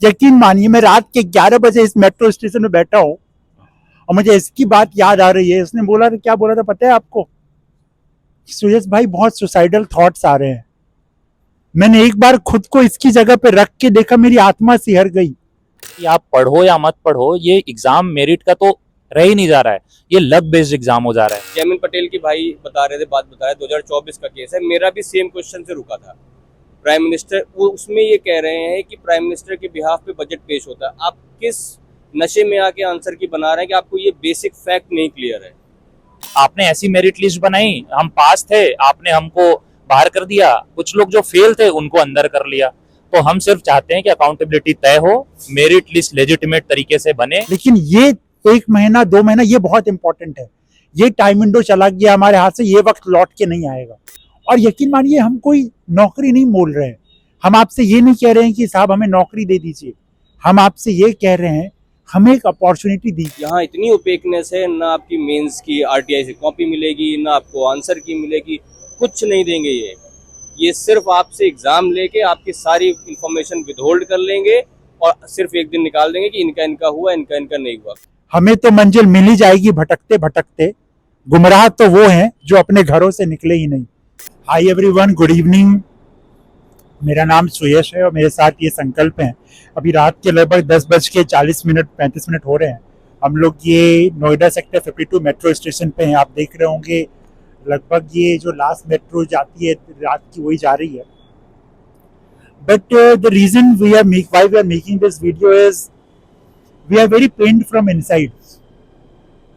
यकीन मानिए मैं रात के 11 बजे इस मेट्रो स्टेशन में बैठा हूँ और मुझे इसकी बात याद आ रही है। उसने बोला था, क्या बोला था पता है आपको? सुयश भाई बहुत सुसाइडल थॉट्स आ रहे हैं। मैंने एक बार खुद को इसकी जगह पे रख के देखा, मेरी आत्मा सिहर गई। कि आप पढ़ो या मत पढ़ो, ये एग्जाम मेरिट का तो रह ही नहीं जा रहा है, ये लक बेस्ड एग्जाम हो जा रहा है। जयमिन पटेल की भाई बता रहे थे, बात बता रहे 2024 का केस है। मेरा भी सेम क्वेश्चन से रुका था। प्राइम मिनिस्टर वो उसमें ये कह रहे हैं कि प्राइम मिनिस्टर के बिहाफ पे बजट पेश होता है। आप किस नशे में आके आंसर की बना रहे हैं कि आपको ये बेसिक फैक्ट नहीं क्लियर है? आपने ऐसी मेरिट लिस्ट बनाई, हम पास थे, आपने हमको बाहर कर दिया, कुछ लोग जो फेल थे उनको अंदर कर लिया। तो हम सिर्फ चाहते हैं कि अकाउंटेबिलिटी तय हो, मेरिट लिस्ट लेजिटिमेट तरीके से बने। लेकिन ये 1 महीना 2 महीना ये बहुत इंपॉर्टेंट है। ये टाइम विंडो चला गया हमारे हाथ से, ये वक्त लौट के नहीं आएगा। और यकीन मानिए हम कोई नौकरी नहीं मोल रहे हैं। हम आपसे ये नहीं कह रहे हैं कि साहब हमें नौकरी दे दीजिए। हम आपसे ये कह रहे हैं हमें एक अपॉर्चुनिटी दीजिए। यहाँ इतनी ओपेकनेस है, ना आपकी मेंस की आरटीआई से कॉपी मिलेगी, ना आपको आंसर की मिलेगी, कुछ नहीं देंगे। ये सिर्फ आपसे एग्जाम लेके आपकी सारी इंफॉर्मेशन विदहोल्ड कर लेंगे और सिर्फ एक दिन निकाल देंगे कि इनका इनका हुआ, इनका इनका नहीं हुआ। हमें तो मंजिल मिल ही जाएगी भटकते भटकते। गुमराह तो वो हैं जो अपने घरों से निकले ही नहीं। Hi everyone, good evening. मेरा नाम सुयश है और मेरे साथ ये संकल्प हैं। अभी रात के लगभग 10:40 हो रहे हैं। हम लोग ये नोएडा सेक्टर 52 मेट्रो स्टेशन पे हैं। आप देख रहे होंगे लगभग ये जो लास्ट मेट्रो जाती है रात की वही जा रही है। But the reason why we are making this video is we are very pained from inside.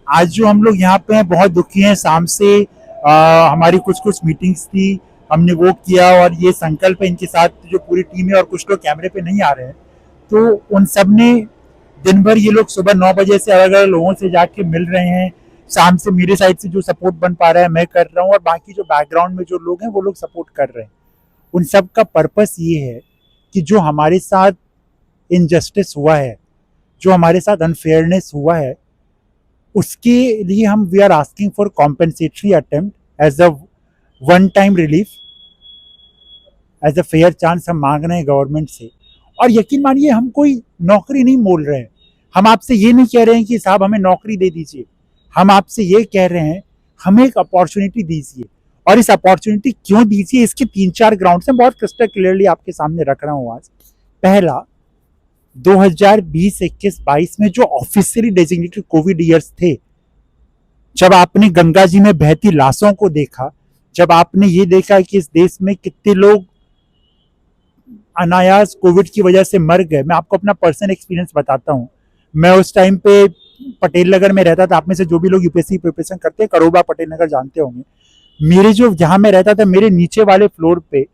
आज जो हम लोग यहाँ पे हैं बहुत दुखी हैं। शाम से हमारी कुछ मीटिंग्स थी, हमने वो किया और ये संकल्प है इनके साथ जो पूरी टीम है और कुछ लोग कैमरे पे नहीं आ रहे हैं। तो उन सब ने दिन भर ये लोग सुबह 9 बजे से अलग अलग लोगों से जाके मिल रहे हैं। शाम से मेरे साइड से जो सपोर्ट बन पा रहा है मैं कर रहा हूँ और बाकी जो बैकग्राउंड में जो लोग हैं वो लोग सपोर्ट कर रहे हैं। उन सब का पर्पस ये है कि जो हमारे साथ इनजस्टिस हुआ है, जो हमारे साथ अनफेयरनेस हुआ है, उसके लिए हम we are asking for compensatory attempt as a one time relief, as a fair chance हम मांग रहे हैं गवर्नमेंट से। और यकीन मानिए हम कोई नौकरी नहीं मोल रहे हैं। हम आपसे ये नहीं कह रहे हैं कि साहब हमें नौकरी दे दीजिए। हम आपसे ये कह रहे हैं हमें एक अपॉर्चुनिटी दीजिए। और इस अपॉर्चुनिटी क्यों दीजिए, इसके 3-4 ग्राउंड से बहुत क्रिस्टल क्लियरली आपके सामने रख रहा हूँ आज। पहला, 2020, 21, 22 में जो ऑफिशियली डेजिग्नेटेड कोविड ईयर्स थे, जब आपने गंगा जी में बहती लाशों को देखा, जब आपने ये देखा कि इस देश में कितने लोग अनायास कोविड की वजह से मर गए। मैं आपको अपना पर्सनल एक्सपीरियंस बताता हूँ। मैं उस टाइम पे पटेल नगर में रहता था। आप में से जो भी लोग यूपीएससी प्रिपरेशन करते हैं करोबा पटेल नगर जानते होंगे। मेरे जो जहाँ मैं रहता था, मेरे नीचे वाले फ्लोर पे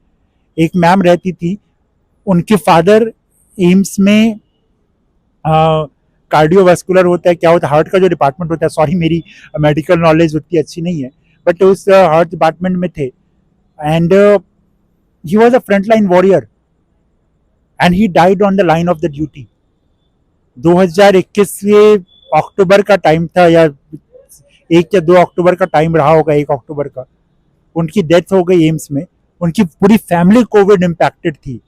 एक मैम रहती थी। उनके फादर एम्स में कार्डियोवास्कुलर होता है, क्या होता है, हार्ट का जो डिपार्टमेंट होता है, सॉरी मेरी मेडिकल नॉलेज उतनी अच्छी नहीं है, बट उस हार्ट डिपार्टमेंट में थे। And he was a front line warrior and he died on the line of the duty. 2021 के अक्टूबर का टाइम था, या 1 या 2 अक्टूबर का टाइम रहा होगा, 1 अक्टूबर का उनकी डेथ हो गई एम्स में। उनकी पूरी फैमिली कोविड इम्पैक्टेड थी।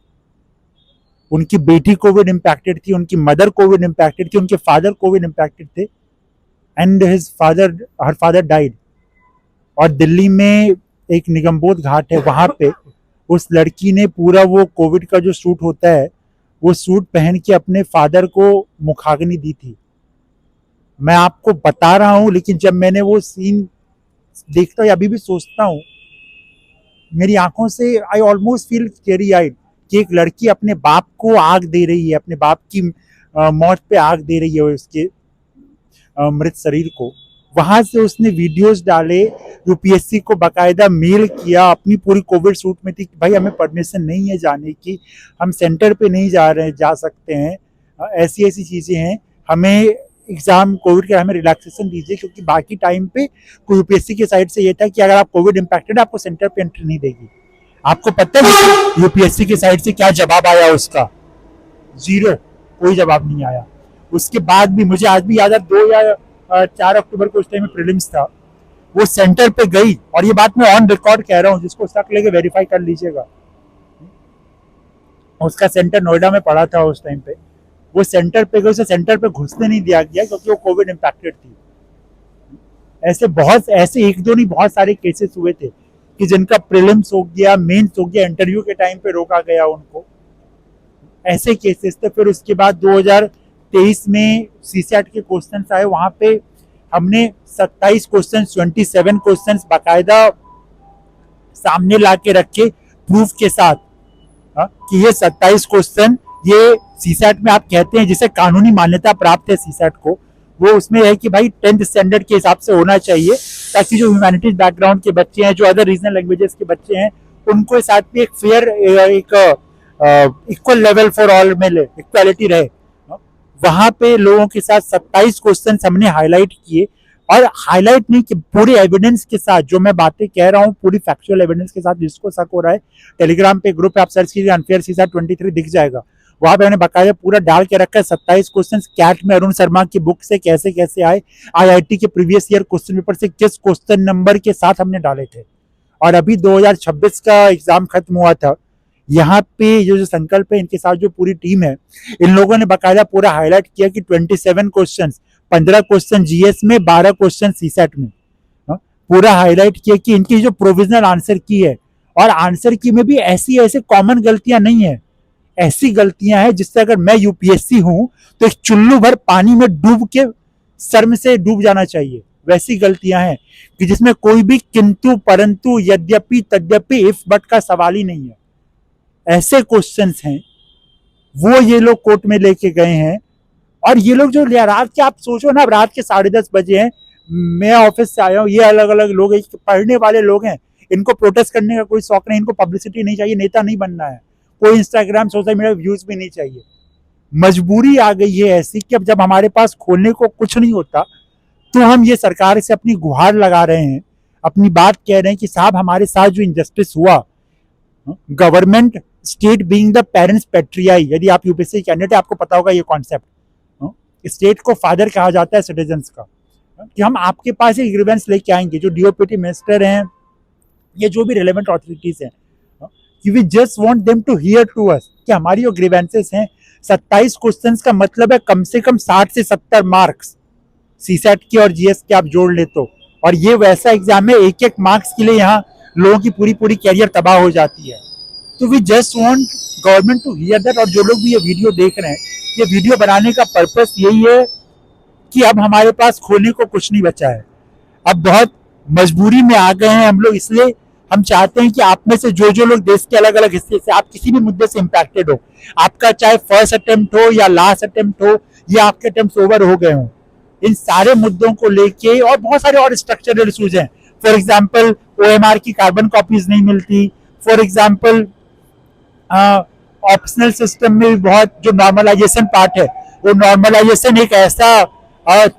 उनकी बेटी कोविड इम्पैक्टेड थी, उनकी मदर कोविड इम्पैक्टेड थी, उनके फादर कोविड इम्पैक्टेड थे एंड हर फादर डाइड। और दिल्ली में एक निगमबोध घाट है, वहां पे उस लड़की ने पूरा वो कोविड का जो सूट होता है वो सूट पहन के अपने फादर को मुखाग्नि दी थी। मैं आपको बता रहा हूं, लेकिन जब मैंने वो सीन देखता हूँ, अभी भी सोचता हूँ, मेरी आंखों से आई ऑलमोस्ट फील टेरी आइड कि एक लड़की अपने बाप को आग दे रही है, अपने बाप की मौत पे आग दे रही है उसके मृत शरीर को। वहां से उसने वीडियोस डाले, यूपीएससी को बकायदा मेल किया, अपनी पूरी कोविड सूट में थी कि भाई हमें परमिशन नहीं है जाने की, हम सेंटर पे नहीं जा सकते हैं, ऐसी ऐसी चीजें हैं, हमें एग्जाम कोविड के हमें रिलैक्सेशन दीजिए। क्योंकि बाकी टाइम पे यूपीएससी की साइड से ये था कि अगर आप कोविड इम्पैक्टेड आपको सेंटर पे एंट्री नहीं देगी। आपको पता है यूपीएससी की साइड से क्या जवाब आया उसका? 0, कोई जवाब नहीं आया। उसके बाद भी मुझे आज भी याद है 2 या 4 अक्टूबर को उस टाइम में प्रीलिम्स था, वो सेंटर पे गई, और ये बात मैं ऑन रिकॉर्ड कह रहा हूँ, जिसको शक लेके वेरीफाई कर लीजिएगा। उसका सेंटर नोएडा में पड़ा था उस टाइम पे। वो सेंटर पे गए, उसे सेंटर पे घुसने नहीं दिया गया क्योंकि वो कोविड इम्पैक्टेड थी। ऐसे एक दो नहीं, बहुत सारे केसेस हुए थे कि जिनका प्रीलिम्स हो गया, मेंस हो गया, इंटरव्यू के टाइम पे रोका गया उनको, ऐसे केसेस थे। फिर उसके बाद 2023 में सीसैट के क्वेश्चंस आए, वहां पे हमने 27 क्वेश्चन, 27 क्वेश्चन बाकायदा सामने ला के रखे प्रूफ के साथ, कि ये 27 क्वेश्चन ये सीसैट में आप कहते हैं जिसे कानूनी मान्यता प्राप्त है सीसैट को, वो उसमें है कि भाई 10th स्टैंडर्ड के हिसाब से होना चाहिए, ताकि जो ह्यूमैनिटीज बैकग्राउंड के बच्चे हैं, जो अदर रीजनल लैंग्वेजेस के बच्चे हैं, उनको साथ में एक फेयर, एक इक्वल लेवल फॉर ऑल में इक्वालिटी रहे। वहां पे लोगों के साथ 27 क्वेश्चन हमने हाईलाइट किए, और हाईलाइट नहीं कि पूरे एविडेंस के साथ, जो मैं बातें कह रहा हूँ पूरी फैक्चुअल एविडेंस के साथ। जिसको शक हो रहा है, टेलीग्राम पे ग्रुप आप सर्च कीजिए, अनफेयर सीसैट 23 दिख जाएगा, वहां पे मैंने बकाया पूरा डाल के रखा है 27 क्वेश्चन। कैट में अरुण शर्मा की बुक से कैसे कैसे आए, IIT के प्रीवियस ईयर क्वेश्चन पेपर से किस क्वेश्चन नंबर के साथ हमने डाले थे। और अभी 2026 का एग्जाम खत्म हुआ था, यहाँ पे जो संकल्प है, इनके साथ जो पूरी टीम है, इन लोगों ने बकायदा पूरा हाईलाइट किया कि 27 क्वेश्चन, 15 क्वेश्चन जीएस में, 12 क्वेश्चन सीसैट में, पूरा हाईलाइट किया कि इनकी जो प्रोविजनल आंसर की है, और आंसर की में भी ऐसी ऐसे कॉमन गलतियां नहीं है, ऐसी गलतियां हैं जिससे अगर मैं यूपीएससी हूं तो एक चुल्लू भर पानी में डूब के शर्म से डूब जाना चाहिए, वैसी गलतियां हैं कि जिसमें कोई भी किंतु परंतु यद्यपि तद्यपि इफ बट का सवाल ही नहीं है। ऐसे क्वेश्चंस हैं, वो ये लोग कोर्ट में लेके गए हैं। और ये लोग जो रात के, आप सोचो ना, रात के 10:30 बजे हैं, मैं ऑफिस से आया हूँ, ये अलग अलग लोग हैं, पढ़ने वाले लोग हैं, इनको प्रोटेस्ट करने का कोई शौक नहीं, इनको पब्लिसिटी नहीं चाहिए, नेता नहीं बनना है, कोई इंस्टाग्राम सोशल मीडिया व्यूज भी नहीं चाहिए। मजबूरी आ गई है ऐसी कि अब जब हमारे पास खोलने को कुछ नहीं होता, तो हम ये सरकार से अपनी गुहार लगा रहे हैं, अपनी बात कह रहे हैं कि साहब हमारे साथ जो इंजस्टिस हुआ, government state being the parens patriae, यदि आप यूपीएससी कैंडिडेट है आपको पता होगा ये कॉन्सेप्ट, स्टेट को फादर कहा जाता है सिटीजन्स का, कि हम आपके पास एक ग्रीवेंस लेके आएंगे, जो डीओपीटी मिनिस्टर हैं, ये जो भी रिलेवेंट अथॉरिटीज हैं, कि we just want them to hear to us, कि हमारी जो ग्रीवेंसेस हैं, 27 क्वेश्चंस का मतलब है कम से कम 60 से 70 मार्क्स सीसैट के और जीएस के आप जोड़ ले तो। और ये वैसा एग्जाम है, एक एक मार्क्स के लिए यहाँ लोगों की पूरी पूरी कैरियर तबाह हो जाती है। तो we just want government to hear that. और जो लोग भी ये वीडियो देख रहे हैं, ये वीडियो बनाने का पर्पस यही है कि अब हमारे पास खोलने को कुछ नहीं बचा है, अब बहुत मजबूरी में आ गए हैं हम लोग। इसलिए हम चाहते हैं कि आप में से जो जो लोग देश के अलग अलग हिस्से से, आप किसी भी मुद्दे से इम्पैक्टेड हो, आपका चाहे फर्स्ट अटेम्प्ट हो या लास्ट अटेम्प्ट हो या आपके अटेम्प्ट ओवर हो गए हो, इन सारे मुद्दों को लेके, और बहुत सारे और स्ट्रक्चरल इशूज हैं। फॉर एग्जाम्पल OMR की कार्बन कॉपीज नहीं मिलती, फॉर एग्जाम्पल ऑप्शनल सिस्टम में बहुत जो नॉर्मलाइजेशन पार्ट है, वो नॉर्मलाइजेशन एक ऐसा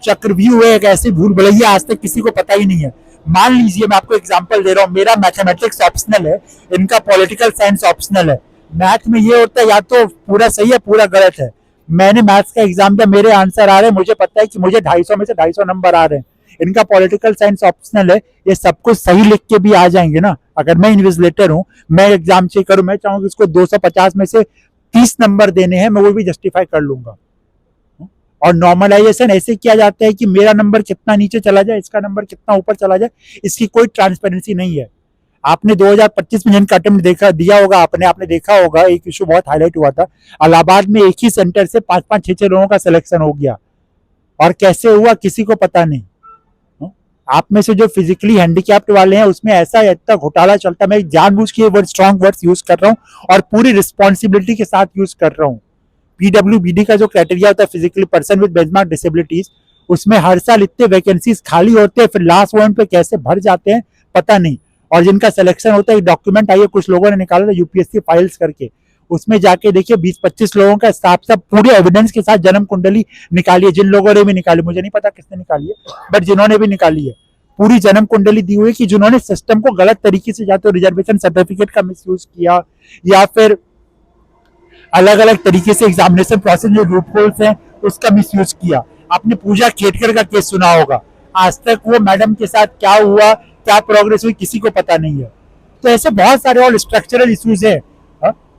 चक्रव्यूह है, एक ऐसी भूल भुलैया आज तक किसी को पता ही नहीं है। मान लीजिए, मैं आपको एग्जांपल दे रहा हूँ, मेरा मैथमेटिक्स ऑप्शनल है, इनका पॉलिटिकल साइंस ऑप्शनल है। मैथ में ये होता है या तो पूरा सही है पूरा गलत है। मैंने मैथ्स का एग्जाम दिया, मेरे आंसर आ रहे हैं, मुझे पता है कि मुझे 250 में से 250 नंबर आ रहे हैं। इनका पॉलिटिकल साइंस ऑप्शनल है, ये सब कुछ सही लिख के भी आ जाएंगे ना। अगर मैं इन्विजिलेटर हूँ, मैं एग्जाम चेक करूँ, मैं चाहूंगा इसको 250 में से 30 नंबर देने हैं, मैं वो भी जस्टिफाई कर लूंगा। और नॉर्मलाइजेशन ऐसे किया जाता है कि मेरा नंबर कितना नीचे चला जाए, इसका नंबर कितना ऊपर चला जाए, इसकी कोई ट्रांसपेरेंसी नहीं है। आपने 2025 में जिनका अटेम्प्ट दिया होगा, आपने देखा होगा, एक इशू बहुत हाईलाइट हुआ था, इलाहाबाद में एक ही सेंटर से 5-5, 6-6 लोगों का सिलेक्शन हो गया, और कैसे हुआ किसी को पता नहीं। आप में से जो फिजिकली हैंडीकैप्ड वाले हैं, उसमें ऐसा इतना घोटाला चलता है। मैं जानबूझ के वर्ड, स्ट्रॉन्ग वर्ड्स यूज कर रहा हूँ और पूरी रिस्पॉन्सिबिलिटी के साथ यूज कर रहा हूँ। PWBD का जो क्राइटेरिया होता है, physically person with benchmark disabilities, उसमें हर साल इतने वैकेंसीज खाली होते हैं, फिर लास्ट मोमेंट पे कैसे भर जाते हैं पता नहीं। और जिनका सिलेक्शन होता है, डॉक्यूमेंट आइए कुछ लोगों ने निकाला था यूपीएससी फाइल्स करके, उसमें जाके देखिए 20-25 लोगों का साफ साफ पूरे एविडेंस के साथ जन्म कुंडली निकाली है। जिन लोगों ने भी निकाली, मुझे नहीं पता किसने निकाली है, बट जिन्होंने भी निकाली है, पूरी जन्म कुंडली दी हुई है कि जिन्होंने सिस्टम को गलत तरीके से जाते रिजर्वेशन सर्टिफिकेट का मिसयूज किया, या फिर अलग अलग तरीके से एग्जामिनेशन प्रोसेस में लूप होल्स हैं उसका मिसयूज किया। आपने पूजा खेटकर का केस सुना होगा, आज तक वो मैडम के साथ क्या हुआ, क्या प्रोग्रेस हुई, किसी को पता नहीं है। तो ऐसे बहुत सारे और स्ट्रक्चरल इश्यूज है।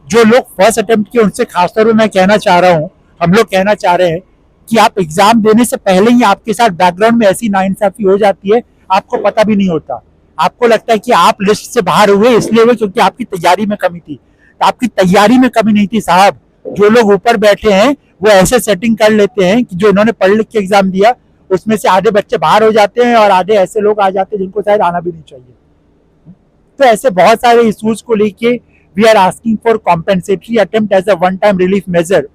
जो लोग फर्स्ट अटेम्प्ट किए, उनसे खासतौर पर मैं कहना चाह रहा हूँ, हम लोग कहना चाह रहे हैं कि आप एग्जाम देने से पहले ही आपके साथ बैकग्राउंड में ऐसी नाइंसाफी हो जाती है, आपको पता भी नहीं होता। आपको लगता है कि आप लिस्ट से बाहर हुए इसलिए हुए क्योंकि आपकी तैयारी में कमी थी। तो आपकी तैयारी में कमी नहीं थी साहब। जो लोग ऊपर बैठे हैं वो ऐसे सेटिंग कर लेते हैं कि जो इन्होंने पढ़ लिख के एग्जाम दिया उसमें से आधे बच्चे बाहर हो जाते हैं और आधे ऐसे लोग आ जाते हैं जिनको शायद आना भी नहीं चाहिए। तो ऐसे बहुत सारे इश्यूज को लेके we are asking for compensatory attempt as a one time relief measure.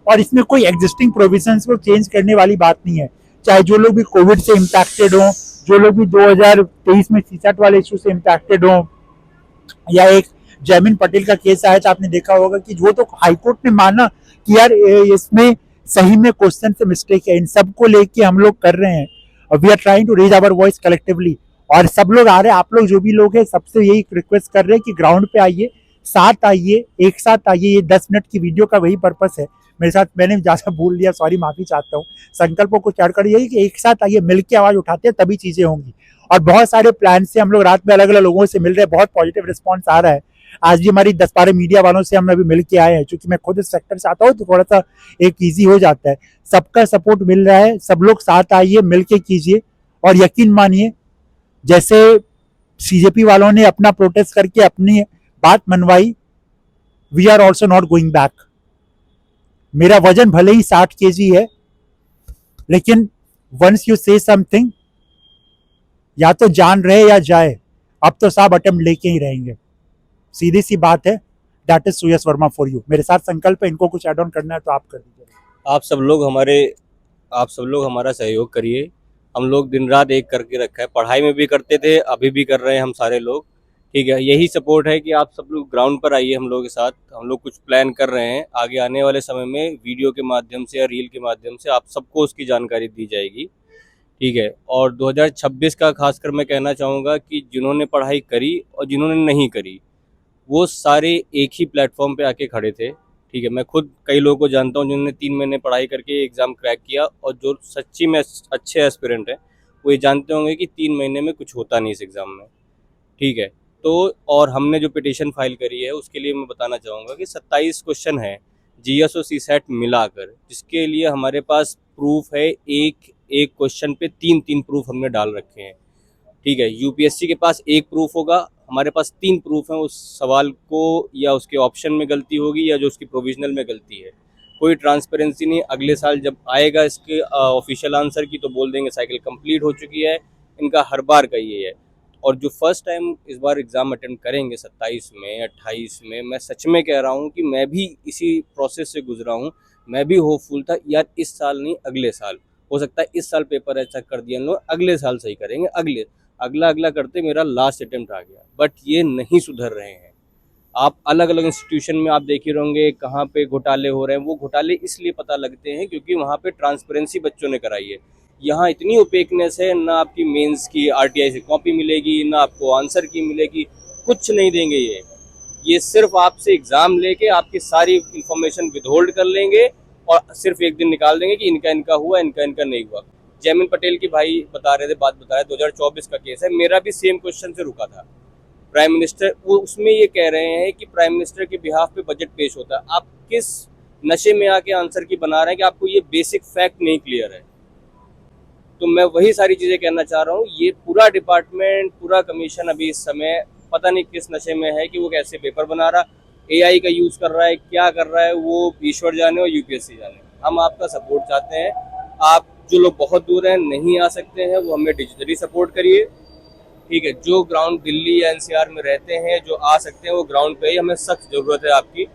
और इसमें कोई एग्जिस्टिंग प्रोविजंस को चेंज करने वाली बात नहीं है। चाहे जो लोग भी कोविड से इम्पैक्टेड हो, जो लोग भी 2023 में सीसेट वाले इशू से इम्पैक्टेड हो, या एक जैमिन पटेल का केस आया था, आपने देखा होगा कि वो तो हाईकोर्ट ने माना कि यार इसमें सही में क्वेश्चन से मिस्टेक है। इन सब को लेके हम लोग कर रहे हैं और we are trying to raise our voice collectively. और सब लोग आ रहे हैं, आप लोग जो भी लोग हैं सबसे यही रिक्वेस्ट कर रहे हैं कि ग्राउंड पे आइए, साथ आइए, एक साथ आइए। ये 10 मिनट की वीडियो का वही पर्पस है। मेरे साथ मैंने ज्यादा बोल लिया, सॉरी, माफी चाहता हूँ। संकल्पों को चढ़ कर यही कि एक साथ आइए, मिलकर आवाज उठाते हैं तभी चीजें होंगी। और बहुत सारे प्लान से हम लोग रात में अलग अलग लोगों से मिल रहे हैं, बहुत पॉजिटिव रिस्पॉन्स आ रहा है। आज भी हमारी 10-12 मीडिया वालों से हम अभी मिल के आए हैं, क्योंकि मैं खुद इस सेक्टर से आता हूँ तो थोड़ा सा एक ईजी हो जाता है। सबका सपोर्ट मिल रहा है, सब लोग साथ आइए, मिल के कीजिए। और यकीन मानिए, जैसे सीजेपी वालों ने अपना प्रोटेस्ट करके अपनी बात मनवाई, we are also not going back. मेरा वजन भले ही 60 kg है, लेकिन वंस यू से समथिंग, या तो जान रहे या जाए, अब तो सब अटेम्प्ट लेके ही रहेंगे। सीधी सी बात है। That is Suyash Verma for you. मेरे साथ संकल्प है, इनको कुछ एड ऑन करना है तो आप कर दीजिए। आप सब लोग हमारा सहयोग करिए। हम लोग दिन रात एक करके रखा है, पढ़ाई में भी करते थे, अभी भी कर रहे हैं हम सारे लोग। ठीक है, यही सपोर्ट है कि आप सब लोग ग्राउंड पर आइए हम लोग के साथ। हम लोग कुछ प्लान कर रहे हैं, आगे आने वाले समय में वीडियो के माध्यम से या रील के माध्यम से आप सबको उसकी जानकारी दी जाएगी। ठीक है, और 2026 का खासकर मैं कहना चाहूँगा कि जिन्होंने पढ़ाई करी और जिन्होंने नहीं करी, वो सारे एक ही प्लेटफॉर्म पे आके खड़े थे। ठीक है, मैं खुद कई लोगों को जानता हूँ जिन्होंने 3 महीने पढ़ाई करके एग्ज़ाम क्रैक किया, और जो सच्ची में अच्छे एस्पिरेंट हैं वो ये जानते होंगे कि 3 महीने में कुछ होता नहीं इस एग्ज़ाम में। ठीक है, तो और हमने जो पिटीशन फाइल करी है उसके लिए मैं बताना चाहूँगा कि 27 क्वेश्चन है जीएस और सीसेट मिलाकर, जिसके लिए हमारे पास प्रूफ है। एक एक क्वेश्चन पे 3-3 प्रूफ हमने डाल रखे हैं। ठीक है, यूपीएससी के पास एक प्रूफ होगा, हमारे पास 3 प्रूफ हैं। उस सवाल को या उसके ऑप्शन में गलती होगी या जो उसकी प्रोविजनल में गलती है, कोई ट्रांसपेरेंसी नहीं। अगले साल जब आएगा इसके ऑफिशियल आंसर की तो बोल देंगे साइकिल कंप्लीट हो चुकी है। इनका हर बार का ये है। और जो फर्स्ट टाइम इस बार एग्ज़ाम अटेम्प्ट करेंगे 27 में 28 में, मैं सच में कह रहा हूँ कि मैं भी इसी प्रोसेस से गुजरा हूँ। मैं भी होपफुल था यार इस साल नहीं अगले साल, हो सकता है इस साल पेपर ऐसा कर दिया इन लोग, अगले साल सही करेंगे। अगला करते मेरा लास्ट अटेम्प्ट आ गया, बट ये नहीं सुधर रहे हैं। आप अलग अलग इंस्टीट्यूशन में आप देख ही होंगे कहाँ पे घोटाले हो रहे हैं। वो घोटाले इसलिए पता लगते हैं क्योंकि वहाँ पे ट्रांसपेरेंसी बच्चों ने कराई है। यहाँ इतनी ओपेकनेस है, ना आपकी मेंस की आरटीआई से कॉपी मिलेगी, ना आपको आंसर की मिलेगी, कुछ नहीं देंगे ये सिर्फ आपसे एग्ज़ाम लेके आपकी सारी इंफॉर्मेशन विदहोल्ड कर लेंगे और सिर्फ एक दिन निकाल देंगे कि इनका हुआ, इनका नहीं हुआ। जैमिन पटेल की भाई बता रहे थे, 2024 का केस है, मेरा भी सेम क्वेश्चन से रुका था। प्राइम मिनिस्टर वो उसमें ये कह रहे हैं कि प्राइम मिनिस्टर के बिहाफ पे बजट पेश होता है। आप किस नशे में आके आंसर की बना रहे हैं कि आपको ये बेसिक फैक्ट नहीं क्लियर है। तो मैं वही सारी चीज़ें कहना चाह रहा हूँ। ये पूरा डिपार्टमेंट, पूरा कमीशन अभी इस समय पता नहीं किस नशे में है कि वो कैसे पेपर बना रहा, एआई का यूज़ कर रहा है, क्या कर रहा है वो ईश्वर जाने और यूपीएससी जाने। हम आपका सपोर्ट चाहते हैं। आप जो लोग बहुत दूर हैं, नहीं आ सकते हैं, वो हमें डिजिटली सपोर्ट करिए। ठीक है, जो ग्राउंड दिल्ली या एनसीआर में रहते हैं, जो आ सकते हैं, वो ग्राउंड पे ही हमें सख्त ज़रूरत है आपकी।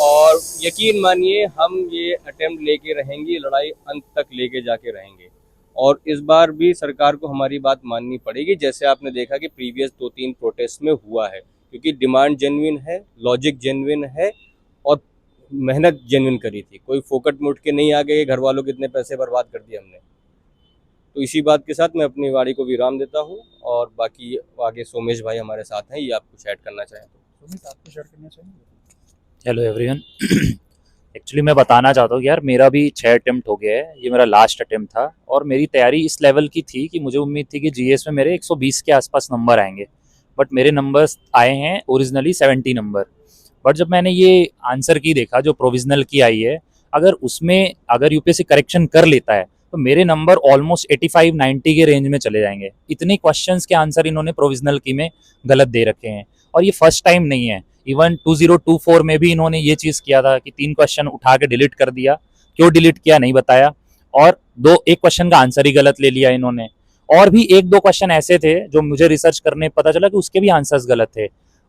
और यकीन मानिए हम ये अटेम्प्ट लेके रहेंगे, लड़ाई अंत तक लेके जाके रहेंगे। और इस बार भी सरकार को हमारी बात माननी पड़ेगी, जैसे आपने देखा कि प्रीवियस 2-3 प्रोटेस्ट में हुआ है, क्योंकि डिमांड जेन्युइन है, लॉजिक जेन्युइन है और मेहनत जेन्युइन करी थी। कोई फोकट मुट के नहीं आ गए, घर वालों के इतने पैसे बर्बाद कर दिए हमने। तो इसी बात के साथ मैं अपनी वाणी को विराम देता हूँ और बाकी आगे सोमेश भाई हमारे साथ हैं, ये आप कुछ ऐड करना चाहें तो। सोमेश, आप कुछ ऐड करना चाहेंगे? Hello everyone. एक्चुअली मैं बताना चाहता हूँ कि यार मेरा भी 6 अटेम्प्ट हो गया है, ये मेरा लास्ट अटेम्प्ट था। और मेरी तैयारी इस लेवल की थी कि मुझे उम्मीद थी कि जीएस में मेरे 120 के आसपास नंबर आएंगे, बट मेरे नंबर्स आए हैं ओरिजिनली 70 नंबर। बट जब मैंने ये आंसर की देखा जो प्रोविजनल की आई है, अगर उसमें अगर यूपीएससी करेक्शन कर लेता है तो मेरे नंबर ऑलमोस्ट 85-90 के रेंज में चले जाएंगे। इतने क्वेश्चंस के आंसर इन्होंने प्रोविजनल की में गलत दे रखे हैं, और ये फर्स्ट टाइम नहीं है। इवन 2024 में भी इन्होंने ये चीज़ किया था कि 3 क्वेश्चन उठा के डिलीट कर दिया, क्यों डिलीट किया नहीं बताया, और एक क्वेश्चन का आंसर ही गलत ले लिया इन्होंने। और भी 1-2 क्वेश्चन ऐसे थे जो मुझे रिसर्च करने पता चला कि उसके भी आंसर्स गलत थे,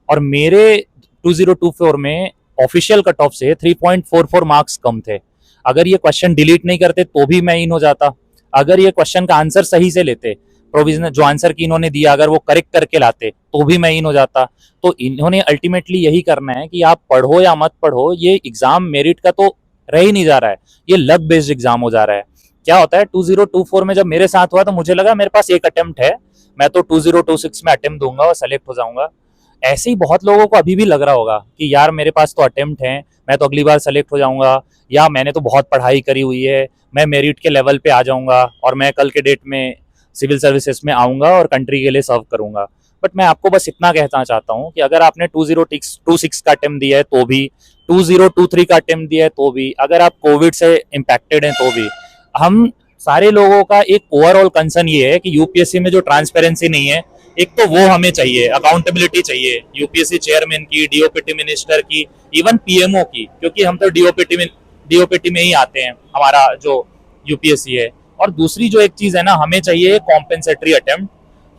और मेरे 2024 में ऑफिशियल कट ऑफ से 3.44 मार्क्स कम थे। अगर ये क्वेश्चन डिलीट नहीं करते तो भी मैं इन हो जाता, अगर ये क्वेश्चन का आंसर सही से लेते, प्रोविजनल जो आंसर की इन्होंने दिया अगर वो करेक्ट करके लाते तो भी मैं इन हो जाता। तो इन्होंने अल्टीमेटली यही करना है कि आप पढ़ो या मत पढ़ो, ये एग्जाम मेरिट का तो रह ही नहीं जा रहा है, ये लक बेस्ड एग्जाम हो जा रहा है। क्या होता है 2024 में जब मेरे साथ हुआ तो मुझे लगा मेरे पास एक अटेम्प्ट है, मैं तो 2026 में अटेम्प्ट दूंगा और सेलेक्ट हो जाऊंगा। ऐसे ही बहुत लोगों को अभी भी लग रहा होगा कि यार मेरे पास तो अटेम्प्ट है, मैं तो अगली बार सेलेक्ट हो जाऊंगा, या मैंने तो बहुत पढ़ाई करी हुई है, मैं मेरिट के लेवल पे आ जाऊंगा और मैं कल के डेट में सिविल सर्विसेज में आऊंगा और कंट्री के लिए सर्व करूंगा। बट मैं आपको बस इतना कहना चाहता हूँ कि अगर आपने 2026 का अटेम्प्ट दिया है तो भी, 2023 का अटेम्प्ट दिया है तो भी, अगर आप कोविड से इम्पैक्टेड हैं तो भी, हम सारे लोगों का एक ओवरऑल कंसर्न ये है कि यूपीएससी में जो ट्रांसपेरेंसी नहीं है, एक तो वो हमें चाहिए, अकाउंटेबिलिटी चाहिए यूपीएससी चेयरमैन की, डीओपीटी मिनिस्टर की, इवन पीएमओ की, क्योंकि हम तो डीओपीटी में ही आते हैं, हमारा जो यूपीएससी है। और दूसरी जो एक चीज है ना, हमें चाहिए कॉम्पेंसेटरी अटेम्प्ट।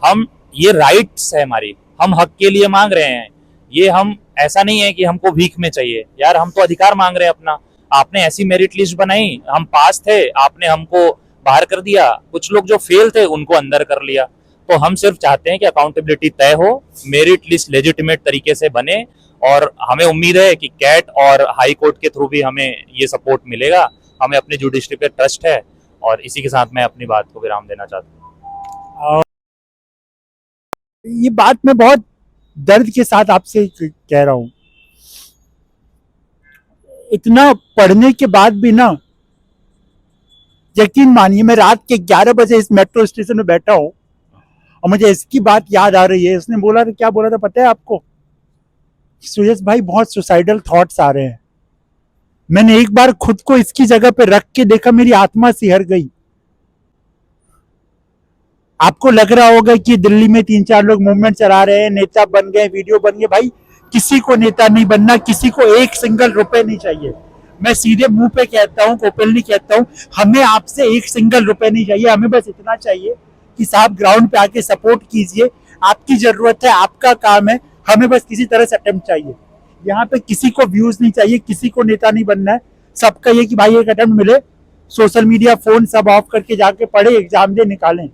हम ये राइट्स है हमारी, हम हक के लिए मांग रहे हैं, ये हम ऐसा नहीं है कि हमको भीख में चाहिए यार, हम तो अधिकार मांग रहे हैं अपना। आपने ऐसी मेरिट लिस्ट बनाई, हम पास थे, आपने हमको बाहर कर दिया, कुछ लोग जो फेल थे उनको अंदर कर लिया। तो हम सिर्फ चाहते हैं कि अकाउंटेबिलिटी तय हो, मेरिट लिस्ट लेजिटिमेट तरीके से बने, और हमें उम्मीद है कि कैट और हाई कोर्ट के थ्रू भी हमें ये सपोर्ट मिलेगा। हमें अपनी जुडिशरी पे ट्रस्ट है, और इसी के साथ मैं अपनी बात को विराम देना चाहता हूँ। ये बात मैं बहुत दर्द के साथ आपसे कह रहा हूं, इतना पढ़ने के बाद भी ना, यकीन मानिए मैं रात के 11 बजे इस मेट्रो स्टेशन में बैठा हूं और मुझे इसकी बात याद आ रही है। उसने बोला था, क्या बोला था पता है आपको? सुयश भाई बहुत सुसाइडल थॉट्स आ रहे हैं। मैंने एक बार खुद को इसकी जगह पे रख के देखा, मेरी आत्मा सिहर गई। आपको लग रहा होगा कि दिल्ली में 3-4 लोग मूवमेंट चला रहे हैं, नेता बन गए, वीडियो बन गए। भाई किसी को नेता नहीं बनना, किसी को एक सिंगल रुपए नहीं चाहिए। मैं सीधे मुंह पे कहता हूँ, ओपनली कहता हूँ, हमें आपसे एक सिंगल रुपए नहीं चाहिए। हमें बस इतना चाहिए कि साहब ग्राउंड पे आके सपोर्ट कीजिए, आपकी जरूरत है, आपका काम है, हमें बस किसी तरह से अटेम्प्ट चाहिए। यहाँ पे किसी को व्यूज नहीं चाहिए, किसी को नेता नहीं बनना है। सबका ये कि भाई एक अटेम्प्ट मिले, सोशल मीडिया फोन सब ऑफ करके जाके पढ़े, एग्जाम दे, निकालें।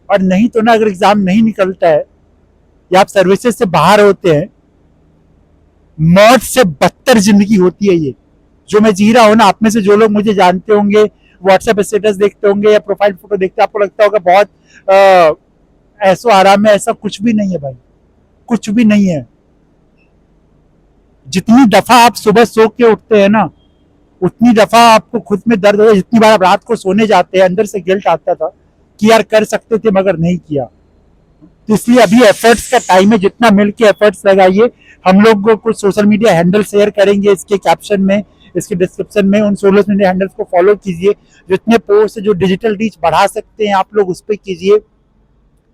और नहीं तो ना, अगर एग्जाम नहीं निकलता है या आप सर्विसेज से बाहर होते हैं, मौत से बदतर जिंदगी होती है ये जो मैं जी रहा हूं ना। आप में से जो लोग मुझे जानते होंगे, व्हाट्सएप स्टेटस देखते होंगे या प्रोफाइल फोटो देखते, आपको लगता होगा बहुत ऐसो आराम है। ऐसा कुछ भी नहीं है भाई, कुछ भी नहीं है। जितनी दफा आप सुबह सो के उठते हैं ना, उतनी दफा आपको खुद में दर्द होता है। जितनी बार आप रात को सोने जाते हैं, अंदर से गिल्ट आता था कि यार कर सकते थे मगर नहीं किया। तो इसलिए अभी एफर्ट्स का टाइम है, जितना मिलके एफर्ट्स लगाइए। हम लोग कुछ सोशल मीडिया हैंडल शेयर करेंगे इसके कैप्शन में, इसके डिस्क्रिप्शन में, उन सोशल मीडिया हैंडल्स को फॉलो कीजिए। जितने पोस्ट जो डिजिटल रीच बढ़ा सकते हैं आप लोग उस पर कीजिए।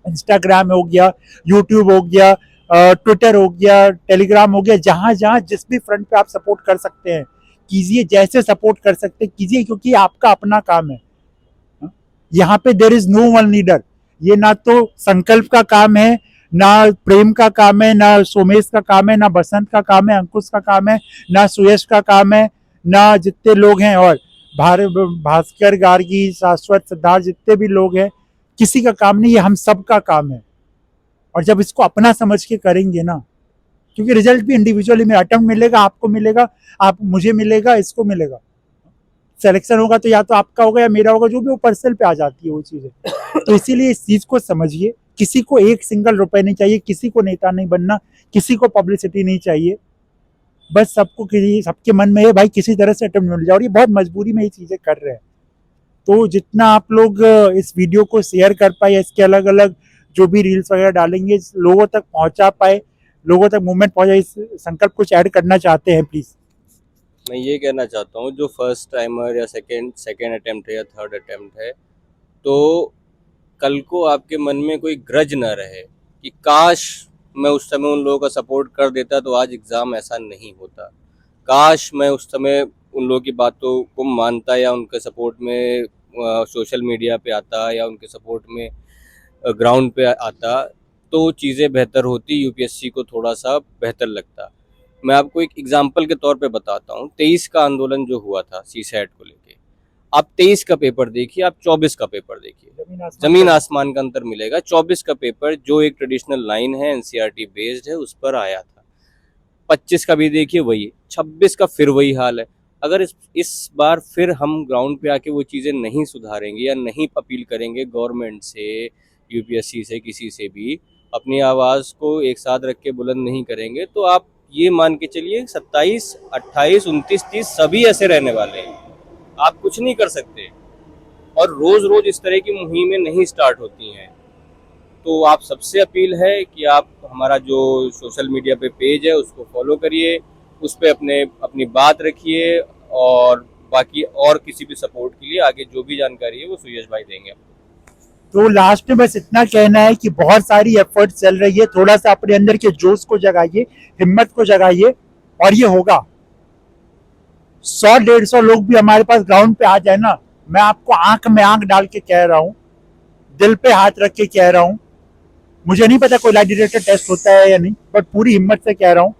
इंस्टाग्राम हो गया, यूट्यूब हो गया, ट्विटर हो गया, टेलीग्राम हो गया, जहां जहां जिस भी फ्रंट पे आप सपोर्ट कर सकते हैं कीजिए, जैसे सपोर्ट कर सकते हैं कीजिए, क्योंकि आपका अपना काम है। यहाँ पे there is no one leader. ये ना तो संकल्प का काम है, ना प्रेम का काम है, ना सोमेश का काम है, ना बसंत का काम है, अंकुश का काम है, ना सुयश का काम है, ना जितने लोग हैं, और भास्कर, गार्गी, शाश्वत, सिद्धार्थ, जितने भी लोग हैं, किसी का काम नहीं, ये हम सब का काम है। और जब इसको अपना समझ के करेंगे ना, क्योंकि रिजल्ट भी इंडिविजुअली में, अटेम्प्ट मिलेगा, आपको मिलेगा, आप मुझे मिलेगा, इसको मिलेगा। सिलेक्शन होगा तो या तो आपका होगा या मेरा होगा, जो भी वो पर्सनल पे आ जाती है वो चीजें। तो इसीलिए इस चीज को समझिए, किसी को एक सिंगल रुपए नहीं चाहिए, किसी को नेता नहीं बनना, किसी को पब्लिसिटी नहीं चाहिए। बस सबको सबके मन में है भाई किसी तरह से अटेम्प्ट मिल जाए, और ये बहुत मजबूरी में ये चीजें कर रहे हैं। तो जितना आप लोग इस वीडियो को शेयर कर पाए, इसके अलग अलग जो भी रील्स वगैरह डालेंगे लोगों तक पहुंचा पाए, लोगों तक मूवमेंट पहुंचे, इस संकल्प कुछ ऐड करना चाहते हैं प्लीज। मैं ये कहना चाहता हूँ, जो फर्स्ट टाइमर या सेकेंड अटेम्प्ट है या थर्ड अटेम्प्ट है, तो कल को आपके मन में कोई ग्रज न रहे कि काश मैं उस समय उन लोगों का सपोर्ट कर देता तो आज एग्ज़ाम ऐसा नहीं होता, काश मैं उस समय उन लोगों की बातों को मानता या उनके सपोर्ट में सोशल मीडिया पे आता या उनके सपोर्ट में ग्राउंड पे आता, तो चीज़ें बेहतर होती, यूपीएससी को थोड़ा सा बेहतर लगता। मैं आपको एक एग्जांपल के तौर पे बताता हूँ। 23 का आंदोलन जो हुआ था सीसैट को लेके, आप 23 का पेपर देखिए, आप 24 का पेपर देखिए, जमीन आसमान का अंतर मिलेगा। 24 का पेपर जो एक ट्रेडिशनल लाइन है, एनसीईआरटी बेस्ड है, उस पर आया था। 25 का भी देखिए वही, 26 का फिर वही हाल है। अगर इस बार फिर हम ग्राउंड पे आके वो चीज़ें नहीं सुधारेंगे या नहीं अपील करेंगे गवर्नमेंट से, यूपीएससी से, किसी से भी अपनी आवाज़ को एक साथ रख के बुलंद नहीं करेंगे, तो आप ये मान के चलिए 27, 28, 29, 30 सभी ऐसे रहने वाले हैं। आप कुछ नहीं कर सकते और रोज़ रोज़ इस तरह की मुहिमें नहीं स्टार्ट होती हैं। तो आप सबसे अपील है कि आप हमारा जो सोशल मीडिया पे पेज है उसको फॉलो करिए, उस पर अपनी बात रखिए, और बाकी और किसी भी सपोर्ट के लिए आगे जो भी जानकारी है वो सुयश भाई देंगे। तो लास्ट में बस इतना कहना है कि बहुत सारी एफर्ट चल रही है, थोड़ा सा अपने अंदर के जोश को जगाइए, हिम्मत को जगाइए और ये होगा। 100-150 लोग भी हमारे पास ग्राउंड पे आ जाए ना, मैं आपको आंख में आंख डाल के कह रहा हूं, दिल पे हाथ रख के कह रहा हूं, मुझे नहीं पता कोई लाई डिटेक्टर टेस्ट होता है या नहीं, बट पूरी हिम्मत से कह रहा हूं,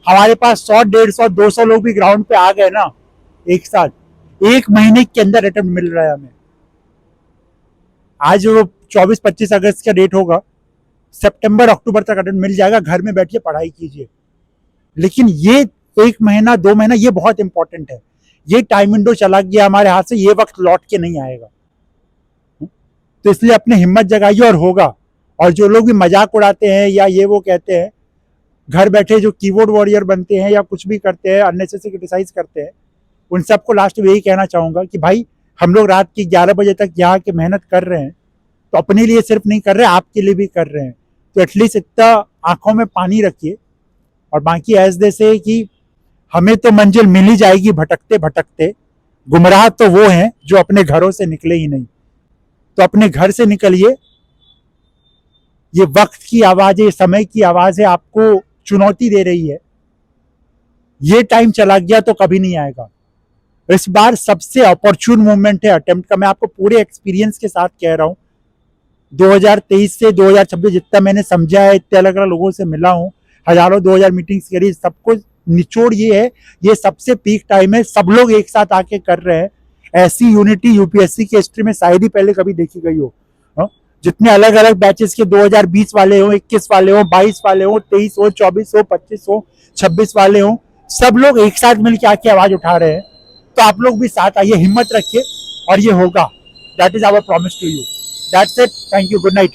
हमारे पास 100-150, 200 लोग भी ग्राउंड पे आ गए ना एक साथ, 1 महीने के अंदर अटेम्प्ट मिल रहा है हमें। आज वो 24-25 अगस्त का डेट होगा, सितंबर अक्टूबर तक अटेम्प्ट मिल जाएगा। घर में बैठिए पढ़ाई कीजिए, लेकिन ये 1 महीना 2 महीना ये बहुत इंपॉर्टेंट है। ये टाइम विंडो चला गया हमारे हाथ से, ये वक्त लौट के नहीं आएगा। तो इसलिए अपनी हिम्मत जगाइए और होगा। और जो लोग भी मजाक उड़ाते हैं या ये वो कहते हैं, घर बैठे जो कीबोर्ड वॉरियर बनते हैं या कुछ भी करते हैं, अननेसेसरी क्रिटिसाइज करते हैं, उन सबको लास्ट में यही कहना चाहूंगा कि भाई हम लोग रात की 11 बजे तक यहाँ के मेहनत कर रहे हैं, तो अपने लिए सिर्फ नहीं कर रहे, आपके लिए भी कर रहे हैं। तो एटलीस्ट इतना आंखों में पानी रखिए। और बाकी ऐसे से कि हमें तो मंजिल मिल ही जाएगी भटकते भटकते, गुमराह तो वो हैं जो अपने घरों से निकले ही नहीं। तो अपने घर से निकलिए, ये वक्त की आवाज है, समय की आवाज है, आपको चुनौती दे रही है। ये टाइम चला गया तो कभी नहीं आएगा। इस बार सबसे अपॉर्चुन मूवमेंट है अटेम्प्ट का, मैं आपको पूरे एक्सपीरियंस के साथ कह रहा हूं। 2023 से 2026 जितना मैंने समझा है, इतने अलग अलग लोगों से मिला हूं, हजारों 2000 मीटिंग्स करी, सबको निचोड़ ये है, ये सबसे पीक टाइम है, सब लोग एक साथ आके कर रहे हैं। ऐसी यूनिटी यूपीएससी की हिस्ट्री में शायद ही पहले कभी देखी गई हो। जितने अलग अलग बैचेस के 2020 वाले हो, 21 वाले हो, 22 वाले हो, 23 हो, 24 हो, 25 हो, 26 वाले हो, सब लोग एक साथ मिलकर आके आवाज उठा रहे हैं। तो आप लोग भी साथ आइए, हिम्मत रखिए और ये होगा। That is our promise to you. That's it, thank you, good night.